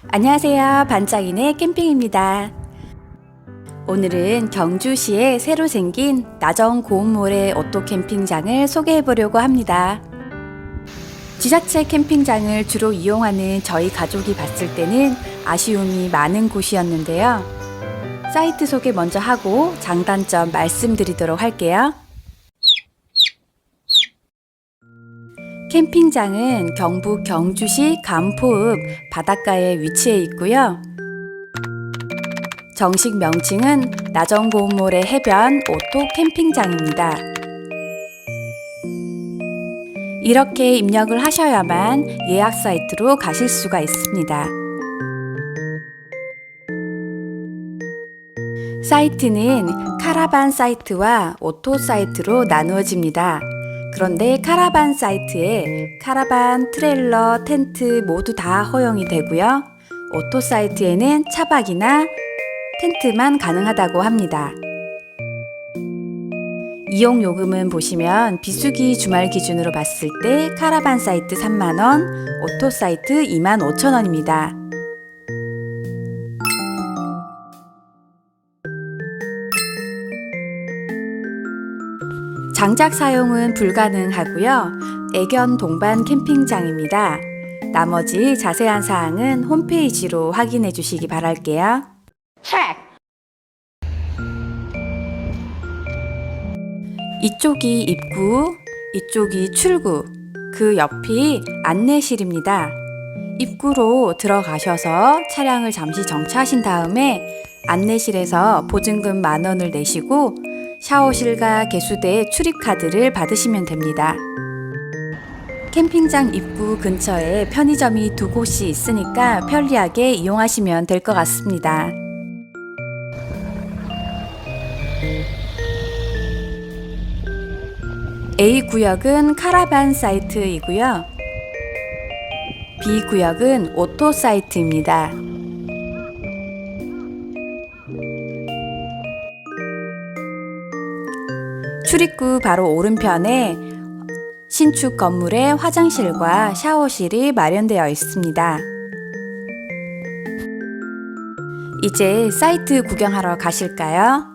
안녕하세요. 반짝이네 캠핑입니다. 오늘은 경주시에 새로 생긴 나정 고운모래 오토 캠핑장을 소개해 보려고 합니다. 지자체 캠핑장을 주로 이용하는 저희 가족이 봤을 때는 아쉬움이 많은 곳이었는데요. 사이트 소개 먼저 하고 장단점 말씀드리도록 할게요. 캠핑장은 경북 경주시 간포읍 바닷가에 위치해 있고요. 정식 명칭은 나정고운모래 해변 오토 캠핑장입니다. 이렇게 입력을 하셔야만 예약 사이트로 가실 수가 있습니다. 사이트는 카라반 사이트와 오토 사이트로 나누어집니다. 그런데 카라반 사이트에 카라반, 트레일러, 텐트 모두 다 허용이 되고요. 오토 사이트에는 차박이나 텐트만 가능하다고 합니다. 이용 요금은 보시면 비수기 주말 기준으로 봤을 때 카라반 사이트 3만원, 오토 사이트 25,000원입니다. 장작 사용은 불가능하고요. 애견 동반 캠핑장입니다. 나머지 자세한 사항은 홈페이지로 확인해 주시기 바랄게요. 이쪽이 입구, 이쪽이 출구, 그 옆이 안내실입니다. 입구로 들어가셔서 차량을 잠시 정차하신 다음에 안내실에서 보증금 10,000원을 내시고 샤워실과 개수대 출입카드를 받으시면 됩니다. 캠핑장 입구 근처에 편의점이 2곳이 있으니까 편리하게 이용하시면 될 것 같습니다. A구역은 카라반 사이트이고요. B구역은 오토 사이트입니다. 출입구 바로 오른편에 신축 건물에 화장실과 샤워실이 마련되어 있습니다. 이제 사이트 구경하러 가실까요?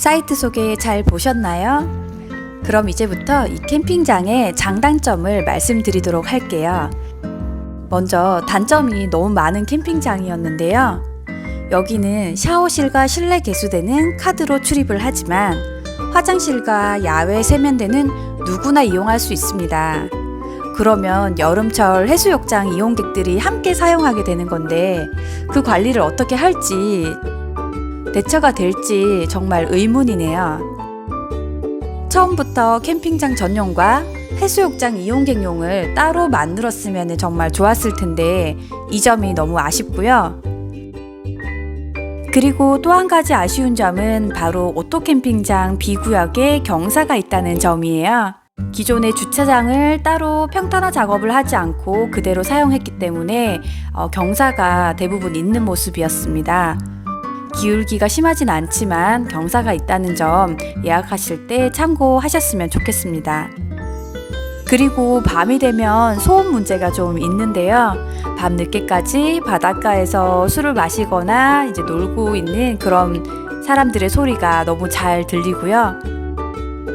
사이트 소개 잘 보셨나요? 그럼 이제부터 이 캠핑장의 장단점을 말씀드리도록 할게요. 먼저 단점이 너무 많은 캠핑장이었는데요. 여기는 샤워실과 실내 개수대는 카드로 출입을 하지만 화장실과 야외 세면대는 누구나 이용할 수 있습니다. 그러면 여름철 해수욕장 이용객들이 함께 사용하게 되는 건데 그 관리를 어떻게 할지 대처가 될지 정말 의문이네요. 처음부터 캠핑장 전용과 해수욕장 이용객용을 따로 만들었으면 정말 좋았을 텐데 이 점이 너무 아쉽고요. 그리고 또 한 가지 아쉬운 점은 바로 오토캠핑장 B구역에 경사가 있다는 점이에요. 기존의 주차장을 따로 평탄화 작업을 하지 않고 그대로 사용했기 때문에 경사가 대부분 있는 모습이었습니다. 기울기가 심하진 않지만 경사가 있다는 점 예약하실 때 참고하셨으면 좋겠습니다. 그리고 밤이 되면 소음 문제가 좀 있는데요. 밤 늦게까지 바닷가에서 술을 마시거나 이제 놀고 있는 그런 사람들의 소리가 너무 잘 들리고요.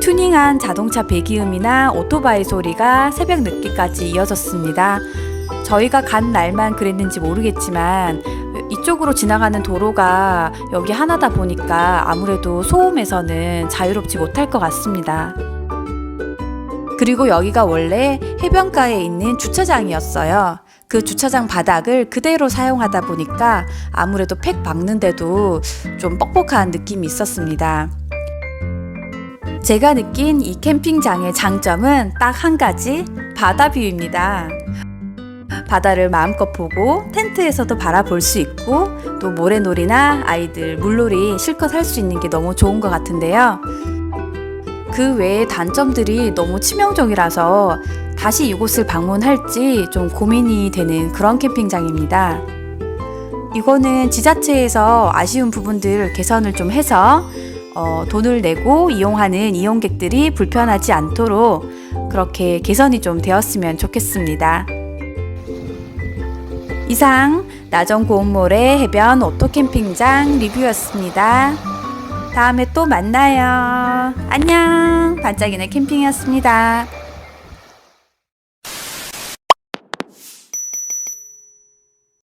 튜닝한 자동차 배기음이나 오토바이 소리가 새벽 늦게까지 이어졌습니다. 저희가 간 날만 그랬는지 모르겠지만 이쪽으로 지나가는 도로가 여기 하나다 보니까 아무래도 소음에서는 자유롭지 못할 것 같습니다. 그리고 여기가 원래 해변가에 있는 주차장이었어요. 그 주차장 바닥을 그대로 사용하다 보니까 아무래도 팩 박는데도 좀 뻑뻑한 느낌이 있었습니다. 제가 느낀 이 캠핑장의 장점은 딱 한 가지, 바다 뷰입니다. 바다를 마음껏 보고 텐트에서도 바라볼 수 있고 또 모래놀이나 아이들 물놀이 실컷 할 수 있는 게 너무 좋은 것 같은데요. 그 외의 단점들이 너무 치명적이라서 다시 이곳을 방문할지 좀 고민이 되는 그런 캠핑장입니다. 이거는 지자체에서 아쉬운 부분들 개선을 좀 해서 돈을 내고 이용하는 이용객들이 불편하지 않도록 그렇게 개선이 좀 되었으면 좋겠습니다. 이상 나정고운몰의 해변 오토캠핑장 리뷰였습니다. 다음에 또 만나요. 안녕. 반짝이는 캠핑이었습니다.